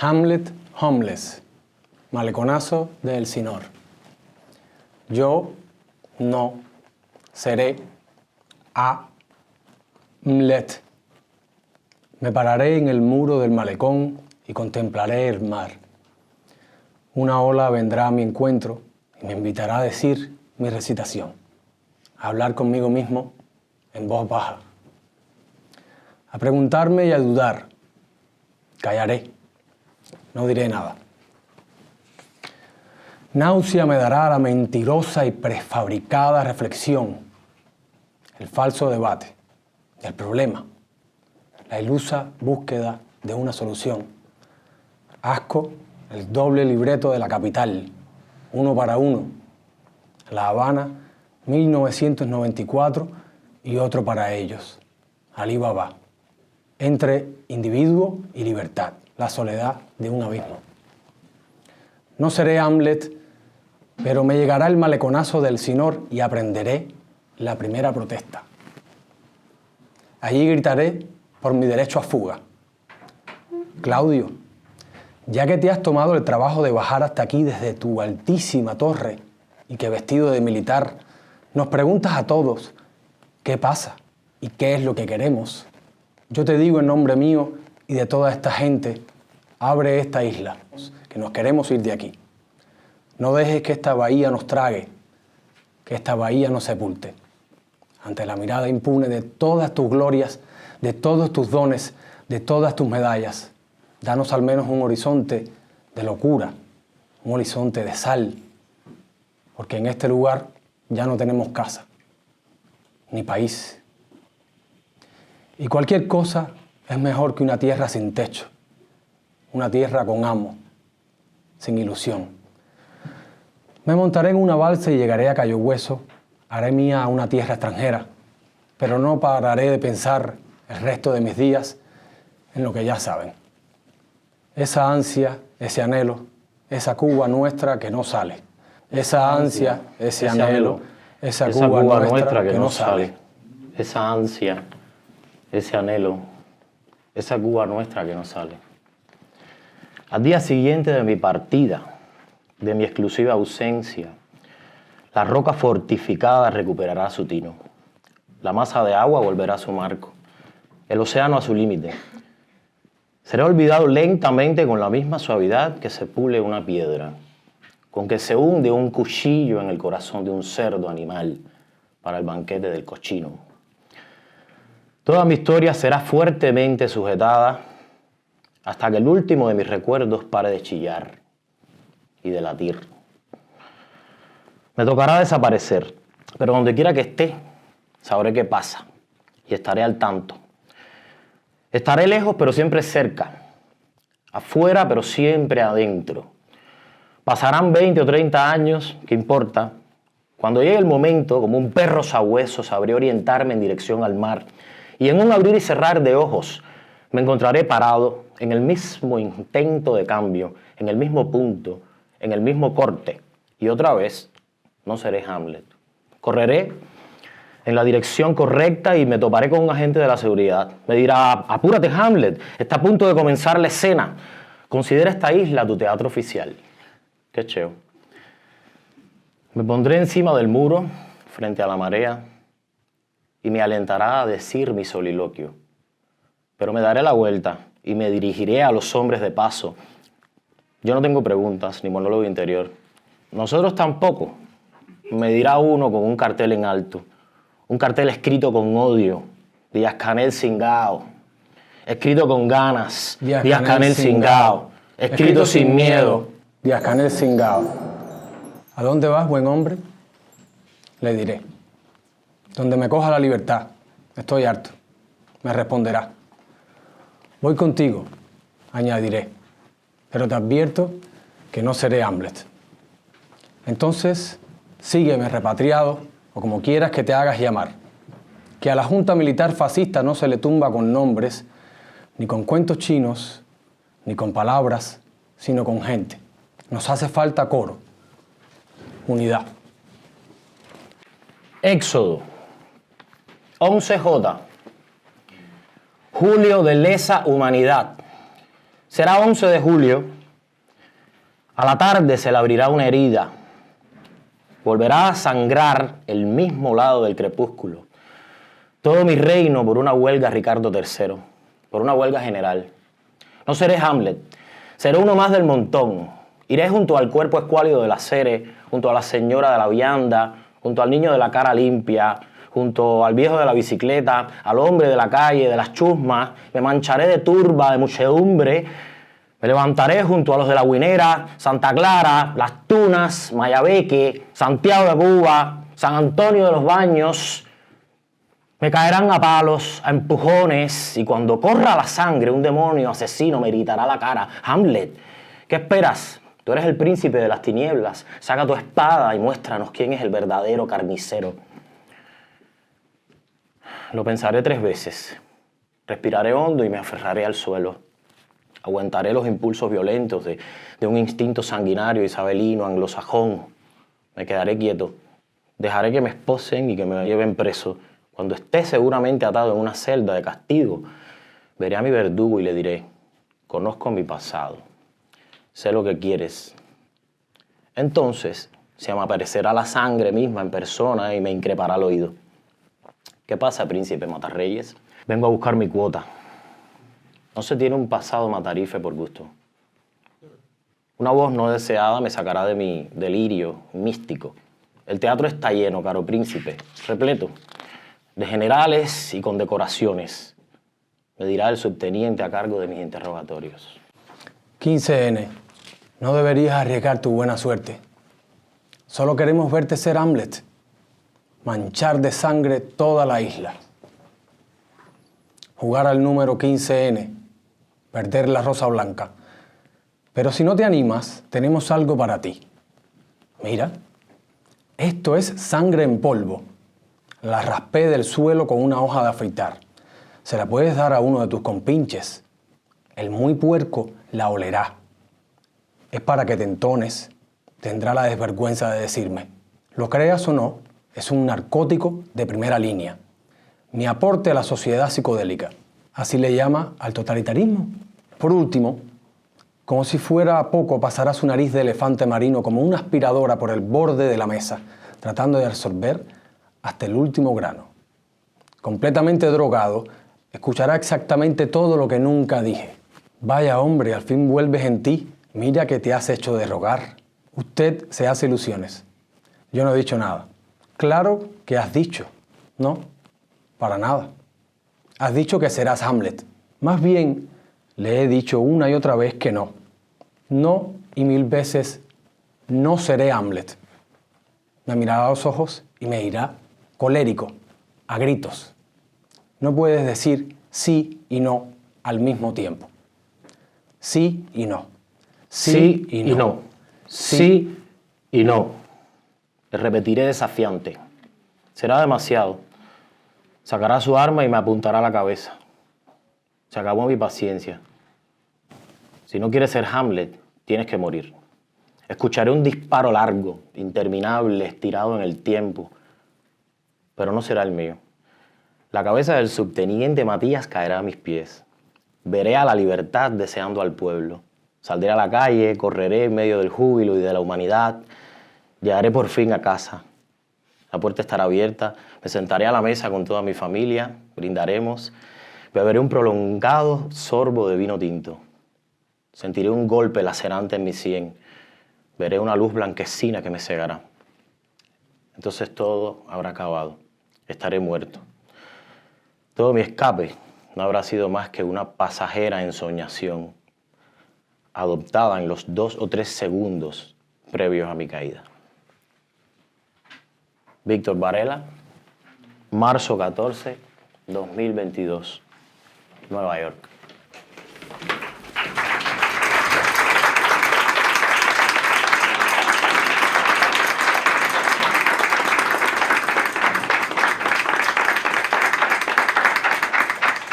Hamlet homeless, maleconazo de Elsinor. Yo no seré Hamlet. Me pararé en el muro del malecón y contemplaré el mar. Una ola vendrá a mi encuentro y me invitará a decir mi recitación, a hablar conmigo mismo en voz baja, a preguntarme y a dudar. Callaré, no diré nada. Náusea me dará la mentirosa y prefabricada reflexión, el falso debate, el problema, la ilusa búsqueda de una solución. Asco, el doble libreto de la capital, uno para uno. La Habana, 1994 y otro para ellos. Alí Baba. Entre individuo y libertad, la soledad de un abismo. No seré Hamlet, pero me llegará el maleconazo del Elsinor y aprenderé la primera protesta. Allí gritaré por mi derecho a fuga. Claudio, ya que te has tomado el trabajo de bajar hasta aquí desde tu altísima torre y que vestido de militar nos preguntas a todos qué pasa y qué es lo que queremos, yo te digo en nombre mío y de toda esta gente, abre esta isla, que nos queremos ir de aquí. No dejes que esta bahía nos trague, que esta bahía nos sepulte. Ante la mirada impune de todas tus glorias, de todos tus dones, de todas tus medallas, danos al menos un horizonte de locura, un horizonte de sal, porque en este lugar ya no tenemos casa, ni país. Y cualquier cosa es mejor que una tierra sin techo, una tierra con amo, sin ilusión. Me montaré en una balsa y llegaré a Cayo Hueso, haré mía a una tierra extranjera, pero no pararé de pensar el resto de mis días en lo que ya saben. Esa ansia, ese anhelo, esa Cuba nuestra que no sale. Esa ansia, ese anhelo, esa Cuba nuestra que no sale. Esa ansia, ese anhelo, esa Cuba nuestra que no sale. Al día siguiente de mi partida, de mi exclusiva ausencia, la roca fortificada recuperará su tino. La masa de agua volverá a su marco. El océano a su límite. Será olvidado lentamente con la misma suavidad que se pule una piedra, con que se hunde un cuchillo en el corazón de un cerdo animal para el banquete del cochino. Toda mi historia será fuertemente sujetada hasta que el último de mis recuerdos pare de chillar y de latir. Me tocará desaparecer, pero donde quiera que esté, sabré qué pasa y estaré al tanto. Estaré lejos, pero siempre cerca. Afuera, pero siempre adentro. Pasarán 20 o 30 años, ¿qué importa? Cuando llegue el momento, como un perro sabueso, sabré orientarme en dirección al mar. Y en un abrir y cerrar de ojos, me encontraré parado en el mismo intento de cambio, en el mismo punto, en el mismo corte. Y otra vez, no seré Hamlet. Correré en la dirección correcta y me toparé con un agente de la seguridad. Me dirá, apúrate Hamlet, está a punto de comenzar la escena. Considera esta isla tu teatro oficial. Qué cheo. Me pondré encima del muro, frente a la marea, y me alentará a decir mi soliloquio. Pero me daré la vuelta y me dirigiré a los hombres de paso. Yo no tengo preguntas ni monólogo interior. Nosotros tampoco, me dirá uno con un cartel en alto. Un cartel escrito con odio. Díaz-Canel Cingao. Escrito con ganas. Díaz-Canel Cingao. Escrito sin miedo. Díaz-Canel Cingao. ¿A dónde vas, buen hombre? Le diré. Donde me coja la libertad. Estoy harto. Me responderá. Voy contigo, añadiré. Pero te advierto que no seré Hamlet. Entonces, sígueme repatriado, o como quieras que te hagas llamar, que a la Junta Militar Fascista no se le tumba con nombres, ni con cuentos chinos, ni con palabras, sino con gente. Nos hace falta coro, unidad. Éxodo 11J. Julio de lesa humanidad, Será 11 de julio. A la tarde se le abrirá una herida. Volverá a sangrar el mismo lado del crepúsculo. Todo mi reino por una huelga Ricardo III, por una huelga general. No seré Hamlet, seré uno más del montón. Iré junto al cuerpo escuálido de la Cere, junto a la señora de la vianda, junto al niño de la cara limpia, junto al viejo de la bicicleta, al hombre de la calle, de las chusmas. Me mancharé de turba, de muchedumbre. Me levantaré junto a los de la Guinera, Santa Clara, Las Tunas, Mayabeque, Santiago de Cuba, San Antonio de los Baños. Me caerán a palos, a empujones, y cuando corra la sangre, un demonio asesino me gritará a la cara: Hamlet, ¿qué esperas? Tú eres el príncipe de las tinieblas. Saca tu espada y muéstranos quién es el verdadero carnicero. Lo pensaré 3 veces. Respiraré hondo y me aferraré al suelo. Aguantaré los impulsos violentos de un instinto sanguinario, isabelino, anglosajón. Me quedaré quieto. Dejaré que me esposen y que me lleven preso. Cuando esté seguramente atado en una celda de castigo, veré a mi verdugo y le diré: conozco mi pasado. Sé lo que quieres. Entonces se me aparecerá la sangre misma en persona y me increpará al oído. ¿Qué pasa, príncipe Matarreyes? Vengo a buscar mi cuota. No se tiene un pasado matarife por gusto. Una voz no deseada me sacará de mi delirio místico. El teatro está lleno, caro príncipe, repleto de generales y condecoraciones. Me dirá el subteniente a cargo de mis interrogatorios. 15N. No deberías arriesgar tu buena suerte. Solo queremos verte ser Hamlet. Manchar de sangre toda la isla. Jugar al número 15N. Perder la rosa blanca. Pero si no te animas, tenemos algo para ti. Mira, esto es sangre en polvo. La raspé del suelo con una hoja de afeitar. Se la puedes dar a uno de tus compinches. El muy puerco la olerá. Es para que te entones. Tendrá la desvergüenza de decirme: lo creas o no, es un narcótico de primera línea. Mi aporte a la sociedad psicodélica. Así le llama al totalitarismo. Por último, como si fuera poco, pasará su nariz de elefante marino como una aspiradora por el borde de la mesa, tratando de absorber hasta el último grano. Completamente drogado, escuchará exactamente todo lo que nunca dije. Vaya hombre, al fin vuelves en ti. Mira que te has hecho de rogar. Usted se hace ilusiones. Yo no he dicho nada. Claro que has dicho. No, para nada. Has dicho que serás Hamlet. Más bien, le he dicho una y otra vez que no. No y 1000 veces no seré Hamlet. Me mirará a los ojos y me dirá, colérico, a gritos: no puedes decir sí y no al mismo tiempo. Sí y no. Sí y no. Sí y no. Le repetiré desafiante. Será demasiado. Sacará su arma y me apuntará a la cabeza. Se acabó mi paciencia. Si no quieres ser Hamlet, tienes que morir. Escucharé un disparo largo, interminable, estirado en el tiempo, pero no será el mío. La cabeza del subteniente Matías caerá a mis pies. Veré a la libertad deseando al pueblo. Saldré a la calle, correré en medio del júbilo y de la humanidad. Llegaré por fin a casa. La puerta estará abierta, me sentaré a la mesa con toda mi familia, brindaremos, beberé un prolongado sorbo de vino tinto. Sentiré un golpe lacerante en mi sien. Veré una luz blanquecina que me cegará. Entonces todo habrá acabado. Estaré muerto. Todo mi escape no habrá sido más que una pasajera ensoñación, adoptada en los 2 o 3 segundos previos a mi caída. Víctor Varela, marzo 14, 2022, Nueva York.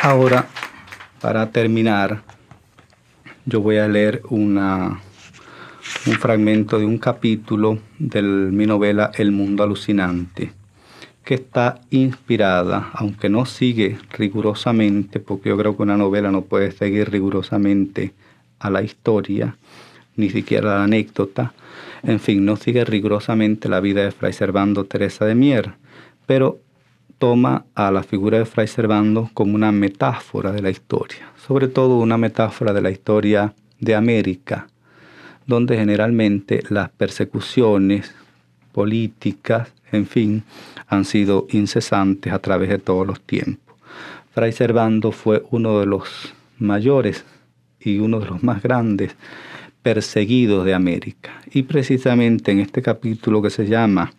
Ahora, para terminar, yo voy a leer un fragmento de un capítulo de mi novela El Mundo Alucinante, que está inspirada, aunque no sigue rigurosamente, porque yo creo que una novela no puede seguir rigurosamente a la historia, ni siquiera a la anécdota. En fin, no sigue rigurosamente la vida de Fray Servando Teresa de Mier, pero toma a la figura de Fray Servando como una metáfora de la historia, sobre todo una metáfora de la historia de América, donde generalmente las persecuciones políticas, en fin, han sido incesantes a través de todos los tiempos. Fray Servando fue uno de los mayores y uno de los más grandes perseguidos de América. Y precisamente en este capítulo que se llama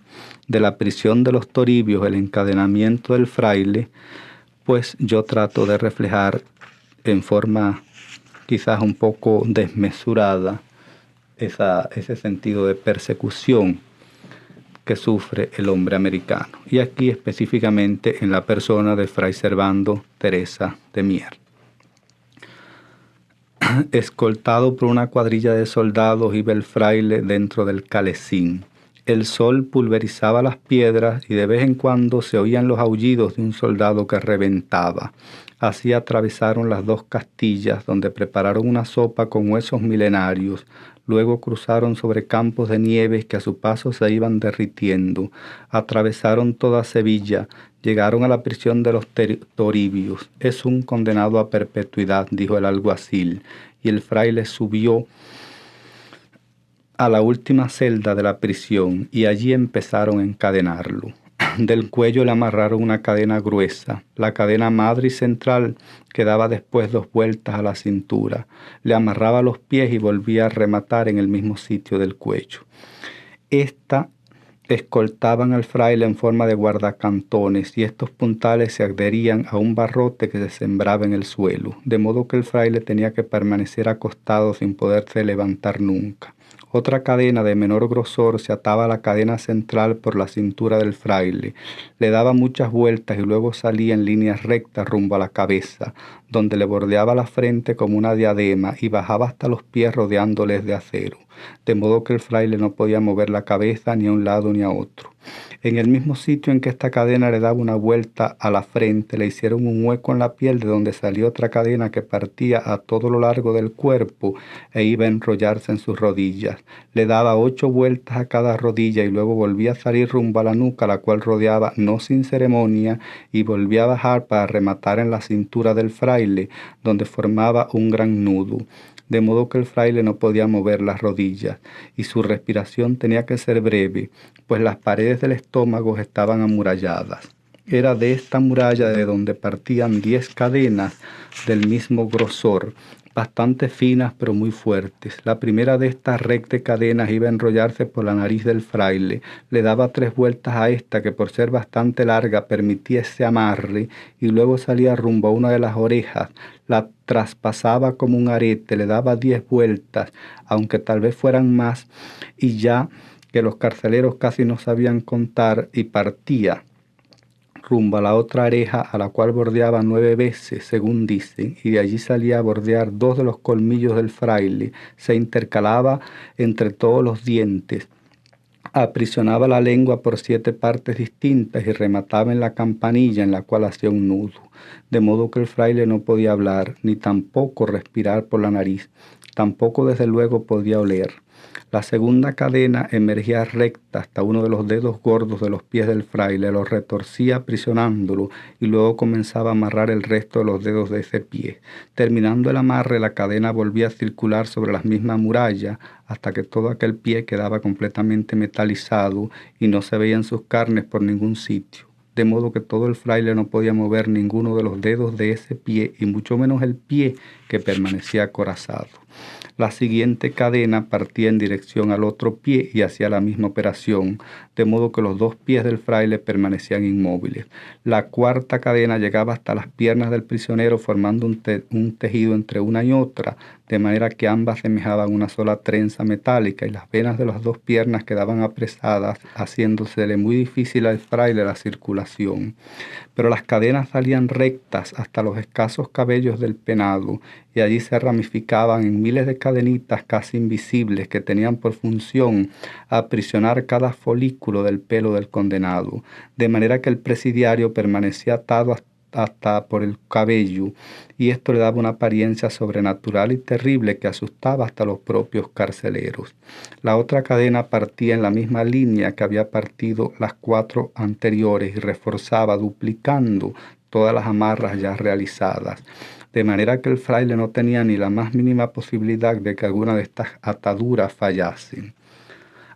De la prisión de los Toribios, el encadenamiento del fraile, pues yo trato de reflejar en forma quizás un poco desmesurada ese sentido de persecución que sufre el hombre americano, y aquí específicamente en la persona de Fray Servando Teresa de Mier. Escoltado por una cuadrilla de soldados iba el fraile dentro del calesín. El sol pulverizaba las piedras y de vez en cuando se oían los aullidos de un soldado que reventaba. Así atravesaron las 2 Castillas, donde prepararon una sopa con huesos milenarios. Luego cruzaron sobre campos de nieves que a su paso se iban derritiendo. Atravesaron toda Sevilla. Llegaron a la prisión de los Toribios. Es un condenado a perpetuidad, dijo el alguacil. Y el fraile subió a la última celda de la prisión y allí empezaron a encadenarlo. Del cuello le amarraron una cadena gruesa, la cadena madre y central que daba después 2 vueltas a la cintura. Le amarraba los pies y volvía a rematar en el mismo sitio del cuello. Esta escoltaban al fraile en forma de guardacantones y estos puntales se adherían a un barrote que se sembraba en el suelo, de modo que el fraile tenía que permanecer acostado sin poderse levantar nunca. Otra cadena de menor grosor se ataba a la cadena central por la cintura del fraile. Le daba muchas vueltas y luego salía en líneas rectas rumbo a la cabeza, donde le bordeaba la frente como una diadema y bajaba hasta los pies rodeándoles de acero, de modo que el fraile no podía mover la cabeza ni a un lado ni a otro. En el mismo sitio en que esta cadena le daba una vuelta a la frente, le hicieron un hueco en la piel de donde salió otra cadena que partía a todo lo largo del cuerpo e iba a enrollarse en sus rodillas. Le daba 8 vueltas a cada rodilla y luego volvía a salir rumbo a la nuca, la cual rodeaba no sin ceremonia, y volvía a bajar para rematar en la cintura del fraile, donde formaba un gran nudo, de modo que el fraile no podía mover las rodillas y su respiración tenía que ser breve, pues las paredes del estómago estaban amuralladas. Era de esta muralla de donde partían 10 cadenas del mismo grosor, bastante finas pero muy fuertes. La primera de estas rectas cadenas iba a enrollarse por la nariz del fraile. Le daba 3 vueltas a esta, que por ser bastante larga permitía ese amarre, y luego salía rumbo a una de las orejas. La traspasaba como un arete, le daba 10 vueltas, aunque tal vez fueran más, y ya que los carceleros casi no sabían contar, y partía rumbo a la otra oreja, a la cual bordeaba 9 veces, según dicen, y de allí salía a bordear 2 de los colmillos del fraile, se intercalaba entre todos los dientes, aprisionaba la lengua por 7 partes distintas y remataba en la campanilla en la cual hacía un nudo, de modo que el fraile no podía hablar, ni tampoco respirar por la nariz, tampoco desde luego podía oler. La segunda cadena emergía recta hasta uno de los dedos gordos de los pies del fraile, lo retorcía aprisionándolo y luego comenzaba a amarrar el resto de los dedos de ese pie. Terminando el amarre, la cadena volvía a circular sobre las mismas murallas hasta que todo aquel pie quedaba completamente metalizado y no se veían sus carnes por ningún sitio, de modo que todo el fraile no podía mover ninguno de los dedos de ese pie y mucho menos el pie, que permanecía acorazado. La siguiente cadena partía en dirección al otro pie y hacía la misma operación, de modo que los 2 pies del fraile permanecían inmóviles. La cuarta cadena llegaba hasta las piernas del prisionero, formando un tejido entre una y otra, de manera que ambas semejaban una sola trenza metálica, y las venas de las 2 piernas quedaban apresadas, haciéndosele muy difícil al fraile la circulación. Pero las cadenas salían rectas hasta los escasos cabellos del penado, y allí se ramificaban en miles de cadenitas casi invisibles que tenían por función aprisionar cada folículo del pelo del condenado, de manera que el presidiario permanecía atado hasta por el cabello, y esto le daba una apariencia sobrenatural y terrible que asustaba hasta los propios carceleros. La otra cadena partía en la misma línea que había partido las 4 anteriores y reforzaba, duplicando todas las amarras ya realizadas, de manera que el fraile no tenía ni la más mínima posibilidad de que alguna de estas ataduras fallasen.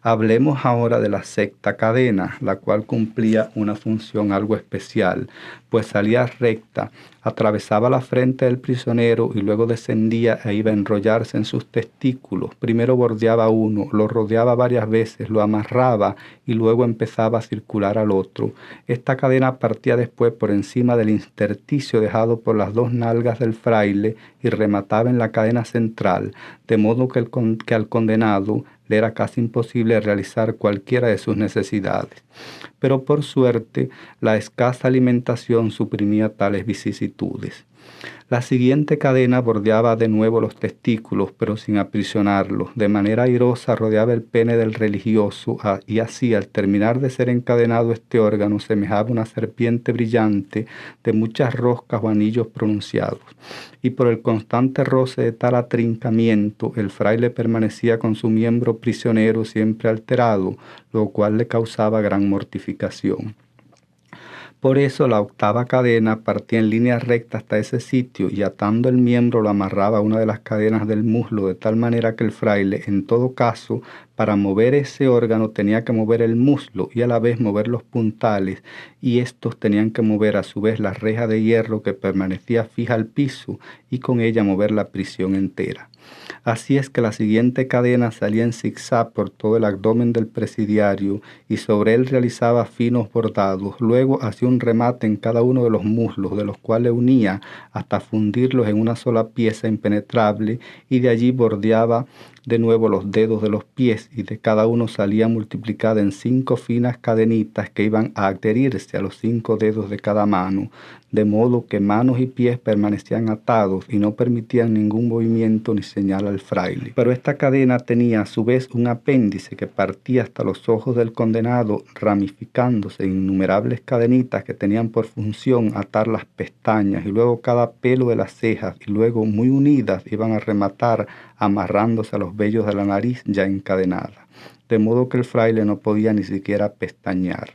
Hablemos ahora de la sexta cadena, la cual cumplía una función algo especial, pues salía recta, atravesaba la frente del prisionero y luego descendía e iba a enrollarse en sus testículos. Primero bordeaba uno, lo rodeaba varias veces, lo amarraba y luego empezaba a circular al otro. Esta cadena partía después por encima del intersticio dejado por las 2 nalgas del fraile y remataba en la cadena central, de modo que al condenado le era casi imposible realizar cualquiera de sus necesidades. Pero por suerte, la escasa alimentación suprimía tales vicisitudes. La siguiente cadena bordeaba de nuevo los testículos, pero sin aprisionarlos. De manera airosa rodeaba el pene del religioso y así, al terminar de ser encadenado este órgano, semejaba una serpiente brillante de muchas roscas o anillos pronunciados. Y por el constante roce de tal atrincamiento, el fraile permanecía con su miembro prisionero siempre alterado, lo cual le causaba gran mortificación. Por eso la octava cadena partía en línea recta hasta ese sitio y atando el miembro lo amarraba a una de las cadenas del muslo, de tal manera que el fraile, en todo caso, para mover ese órgano tenía que mover el muslo y a la vez mover los puntales, y estos tenían que mover a su vez la reja de hierro que permanecía fija al piso y con ella mover la prisión entera. Así es que la siguiente cadena salía en zigzag por todo el abdomen del presidiario y sobre él realizaba finos bordados. Luego hacía un remate en cada uno de los muslos, de los cuales unía hasta fundirlos en una sola pieza impenetrable, y de allí bordeaba de nuevo los dedos de los pies, y de cada uno salía multiplicada en 5 finas cadenitas que iban a adherirse a los 5 dedos de cada mano, de modo que manos y pies permanecían atados y no permitían ningún movimiento ni señal al fraile. Pero esta cadena tenía a su vez un apéndice que partía hasta los ojos del condenado, ramificándose en innumerables cadenitas que tenían por función atar las pestañas y luego cada pelo de las cejas, y luego muy unidas iban a rematar amarrándose a los vellos de la nariz ya encadenada, de modo que el fraile no podía ni siquiera pestañear.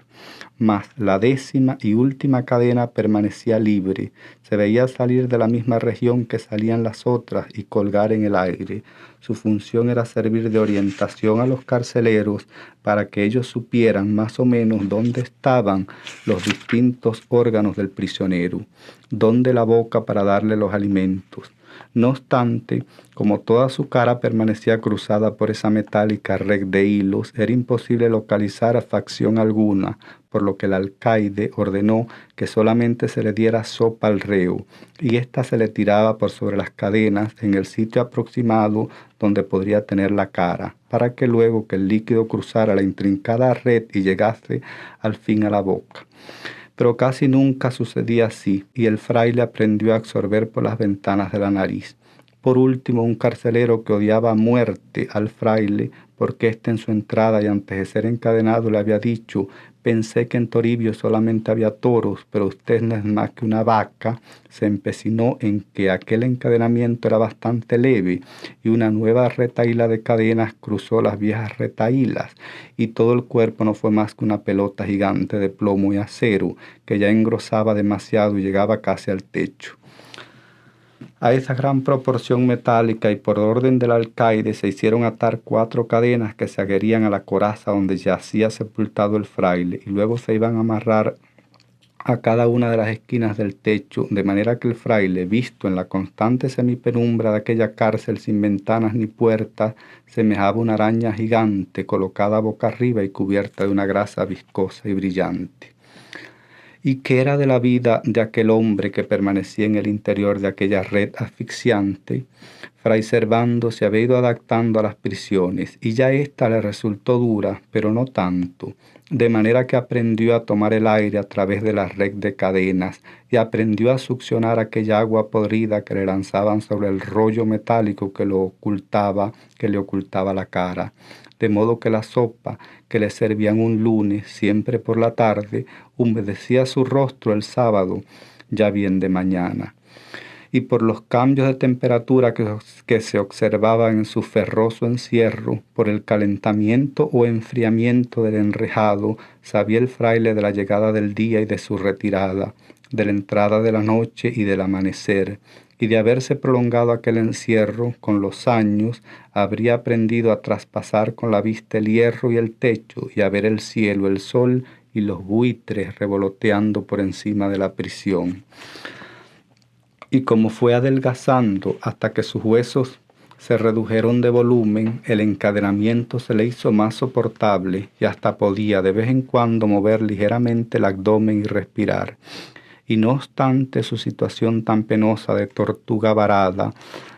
Mas la 10ª y última cadena permanecía libre, se veía salir de la misma región que salían las otras y colgar en el aire. Su función era servir de orientación a los carceleros para que ellos supieran más o menos dónde estaban los distintos órganos del prisionero, dónde la boca para darle los alimentos. No obstante, como toda su cara permanecía cruzada por esa metálica red de hilos, era imposible localizar facción alguna, por lo que el alcaide ordenó que solamente se le diera sopa al reo, y ésta se le tiraba por sobre las cadenas en el sitio aproximado donde podría tener la cara, para que luego que el líquido cruzara la intrincada red y llegase al fin a la boca. Pero casi nunca sucedía así, y el fraile aprendió a absorber por las ventanas de la nariz. Por último, un carcelero que odiaba a muerte al fraile, porque éste en su entrada y antes de ser encadenado le había dicho: «Pensé que en Toribio solamente había toros, pero usted no es más que una vaca», se empecinó en que aquel encadenamiento era bastante leve, y una nueva retahíla de cadenas cruzó las viejas retahilas, y todo el cuerpo no fue más que una pelota gigante de plomo y acero, que ya engrosaba demasiado y llegaba casi al techo. A esa gran proporción metálica y por orden del alcaide se hicieron atar 4 cadenas que se adherían a la coraza donde yacía sepultado el fraile, y luego se iban a amarrar a cada una de las esquinas del techo, de manera que el fraile, visto en la constante semipenumbra de aquella cárcel sin ventanas ni puertas, semejaba una araña gigante colocada boca arriba y cubierta de una grasa viscosa y brillante. ¿Y qué era de la vida de aquel hombre que permanecía en el interior de aquella red asfixiante? Fray Servando se había ido adaptando a las prisiones, y ya ésta le resultó dura, pero no tanto, de manera que aprendió a tomar el aire a través de la red de cadenas, y aprendió a succionar aquella agua podrida que le lanzaban sobre el rollo metálico que le ocultaba la cara. De modo que la sopa que le servían un lunes, siempre por la tarde, humedecía su rostro el sábado, ya bien de mañana. Y por los cambios de temperatura que se observaban en su ferroso encierro, por el calentamiento o enfriamiento del enrejado, sabía el fraile de la llegada del día y de su retirada, de la entrada de la noche y del amanecer. Y de haberse prolongado aquel encierro, con los años, habría aprendido a traspasar con la vista el hierro y el techo, y a ver el cielo, el sol y los buitres revoloteando por encima de la prisión. Y como fue adelgazando hasta que sus huesos se redujeron de volumen, el encadenamiento se le hizo más soportable y hasta podía de vez en cuando mover ligeramente el abdomen y respirar. Y no obstante su situación tan penosa de tortuga varada,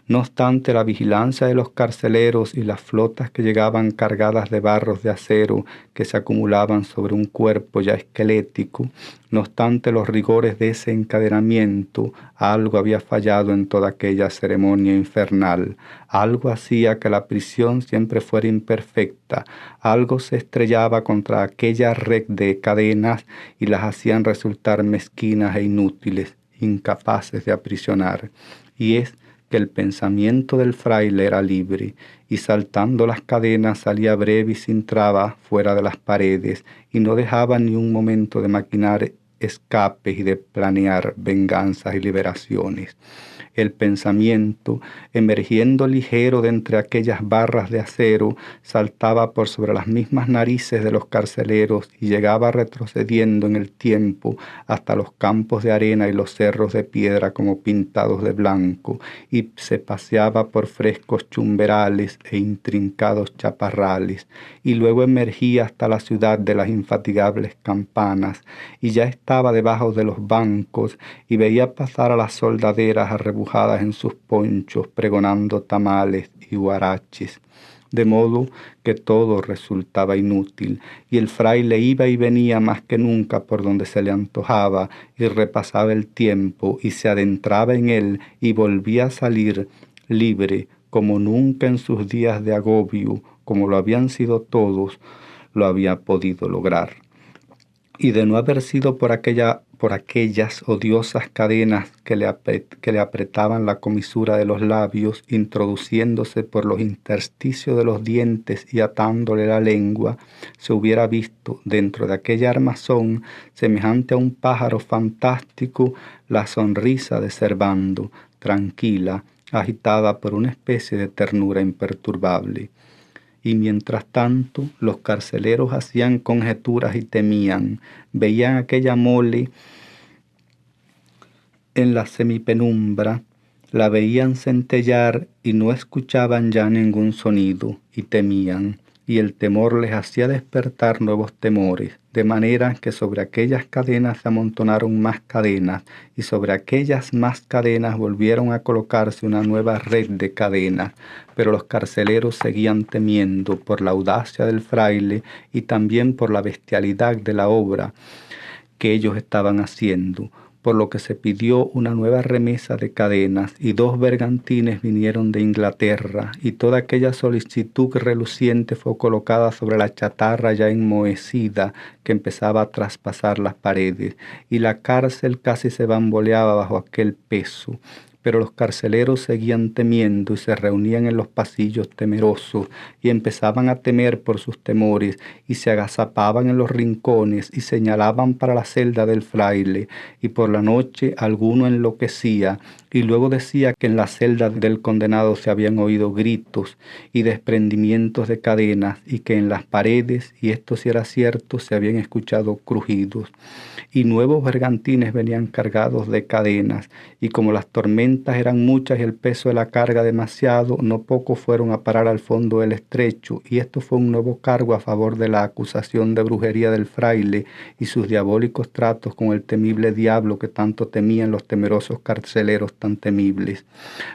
no obstante la vigilancia de los carceleros y las flotas que llegaban cargadas de barros de acero que se acumulaban sobre un cuerpo ya esquelético, no obstante los rigores de ese encadenamiento, algo había fallado en toda aquella ceremonia infernal. Algo hacía que la prisión siempre fuera imperfecta, algo se estrellaba contra aquella red de cadenas y las hacían resultar mezquinas e inútiles, incapaces de aprisionar. Y es que el pensamiento del fraile era libre, y saltando las cadenas salía breve y sin traba fuera de las paredes, y no dejaba ni un momento de maquinar escapes y de planear venganzas y liberaciones. El pensamiento, emergiendo ligero de entre aquellas barras de acero, saltaba por sobre las mismas narices de los carceleros y llegaba retrocediendo en el tiempo hasta los campos de arena y los cerros de piedra como pintados de blanco, y se paseaba por frescos chumberales e intrincados chaparrales, y luego emergía hasta la ciudad de las infatigables campanas, y ya estaba debajo de los bancos, y veía pasar a las soldaderas arrebujadas en sus ponchos, pregonando tamales y huaraches, de modo que todo resultaba inútil, y el fraile iba y venía más que nunca por donde se le antojaba, y repasaba el tiempo, y se adentraba en él, y volvía a salir libre, como nunca en sus días de agobio, como lo habían sido todos, lo había podido lograr. Y de no haber sido por aquellas odiosas cadenas que le apretaban la comisura de los labios, introduciéndose por los intersticios de los dientes y atándole la lengua, se hubiera visto dentro de aquella armazón, semejante a un pájaro fantástico, la sonrisa de Servando, tranquila, agitada por una especie de ternura imperturbable. Y mientras tanto los carceleros hacían conjeturas y temían, veían aquella mole en la semipenumbra, la veían centellar y no escuchaban ya ningún sonido, y temían, y el temor les hacía despertar nuevos temores, de manera que sobre aquellas cadenas se amontonaron más cadenas, y sobre aquellas más cadenas volvieron a colocarse una nueva red de cadenas, pero los carceleros seguían temiendo por la audacia del fraile y también por la bestialidad de la obra que ellos estaban haciendo, por lo que se pidió una nueva remesa de cadenas, y 2 bergantines vinieron de Inglaterra, y toda aquella solicitud reluciente fue colocada sobre la chatarra ya enmohecida que empezaba a traspasar las paredes, y la cárcel casi se bamboleaba bajo aquel peso. Pero los carceleros seguían temiendo y se reunían en los pasillos temerosos y empezaban a temer por sus temores y se agazapaban en los rincones y señalaban para la celda del fraile, y por la noche alguno enloquecía y luego decía que en la celda del condenado se habían oído gritos y desprendimientos de cadenas y que en las paredes, y esto sí era cierto, se habían escuchado crujidos. Y nuevos bergantines venían cargados de cadenas, y como las tormentas eran muchas y el peso de la carga demasiado, no pocos fueron a parar al fondo del estrecho, y esto fue un nuevo cargo a favor de la acusación de brujería del fraile y sus diabólicos tratos con el temible diablo que tanto temían los temerosos carceleros tan temibles.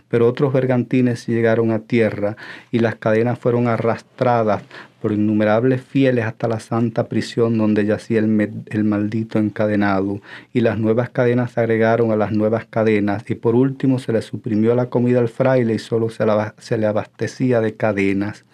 Pero otros bergantines llegaron a tierra, y las cadenas fueron arrastradas por innumerables fieles hasta la santa prisión donde yacía el maldito encadenado, y las nuevas cadenas se agregaron a las nuevas cadenas, y por último se le suprimió la comida al fraile y solo se le abastecía de cadenas.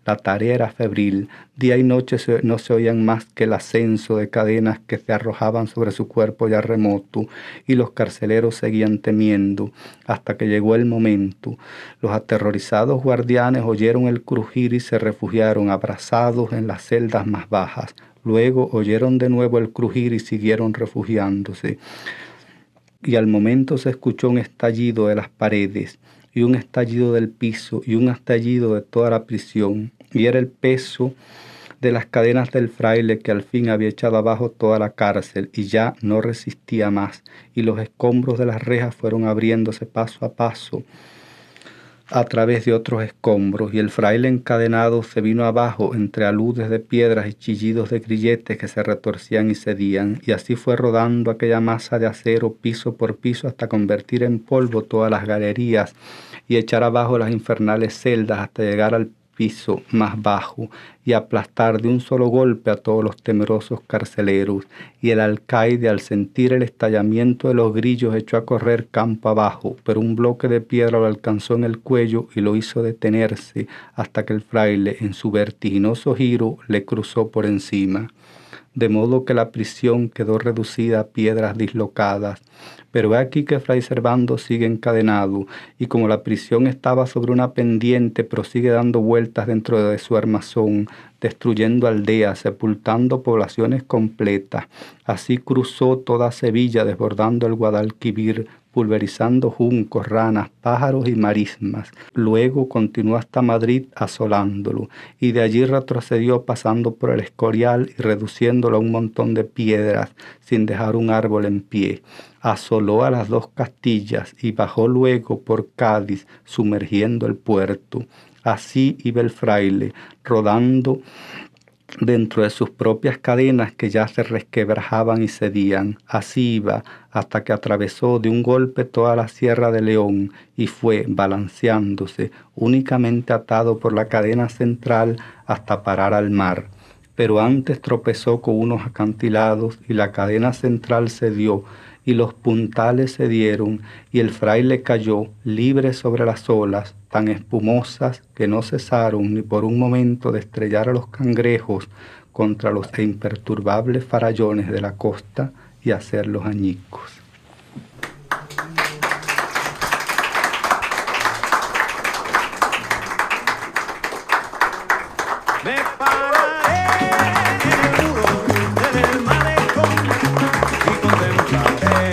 La tarea era febril. Día y noche no se oían más que el ascenso de cadenas que se arrojaban sobre su cuerpo ya remoto, y los carceleros seguían temiendo, hasta que llegó el momento. Los aterrorizados guardianes oyeron el crujir y se refugiaron abrazados en las celdas más bajas. Luego oyeron de nuevo el crujir y siguieron refugiándose. Y al momento se escuchó un estallido de las paredes, y un estallido del piso, y un estallido de toda la prisión, y era el peso de las cadenas del fraile que al fin había echado abajo toda la cárcel, y ya no resistía más, y los escombros de las rejas fueron abriéndose paso a paso a través de otros escombros, y el fraile encadenado se vino abajo entre aludes de piedras y chillidos de grilletes que se retorcían y cedían, y así fue rodando aquella masa de acero piso por piso hasta convertir en polvo todas las galerías y echar abajo las infernales celdas hasta llegar al piso más bajo y aplastar de un solo golpe a todos los temerosos carceleros. Y el alcaide, al sentir el estallamiento de los grillos, echó a correr campo abajo, pero un bloque de piedra lo alcanzó en el cuello y lo hizo detenerse hasta que el fraile, en su vertiginoso giro, le cruzó por encima. De modo que la prisión quedó reducida a piedras dislocadas. Pero he aquí que Fray Servando sigue encadenado, y como la prisión estaba sobre una pendiente, prosigue dando vueltas dentro de su armazón, destruyendo aldeas, sepultando poblaciones completas. Así cruzó toda Sevilla, desbordando el Guadalquivir, pulverizando juncos, ranas, pájaros y marismas. Luego continuó hasta Madrid asolándolo, y de allí retrocedió pasando por el Escorial y reduciéndolo a un montón de piedras, sin dejar un árbol en pie. Asoló a las dos Castillas y bajó luego por Cádiz, sumergiendo el puerto. Así iba el fraile, rodando dentro de sus propias cadenas que ya se resquebrajaban y cedían. Así iba hasta que atravesó de un golpe toda la Sierra de León y fue balanceándose, únicamente atado por la cadena central hasta parar al mar. Pero antes tropezó con unos acantilados y la cadena central cedió, y los puntales cedieron, y el fraile cayó libre sobre las olas, tan espumosas que no cesaron ni por un momento de estrellar a los cangrejos contra los imperturbables farallones de la costa y hacerlos añicos. Me pararé en el muro del malecón y contemplaré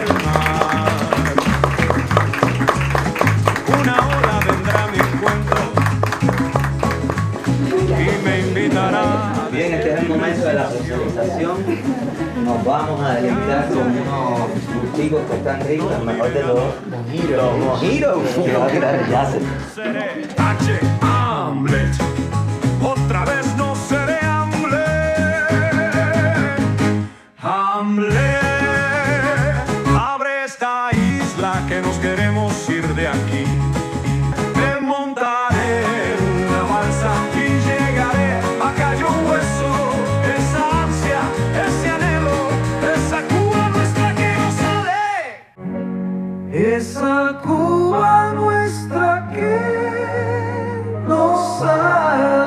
el mar. Una ola vendrá a mi encuentro y me invitará. Bien, este es el momento de la socialización. Nos vamos a deleitar con unos gusticos que están ricos, el mejor de los mojitos. Que va a quedar ya. Seré H. Hamlet. Otra vez no seré Hamlet. Hamlet. Abre esta isla que nos queremos ir de aquí. Me montaré en una balsa y llegaré a Cayo Hueso. Esa ansia, ese anhelo, esa Cuba nuestra que no sale. Esa Cuba nuestra que no sale.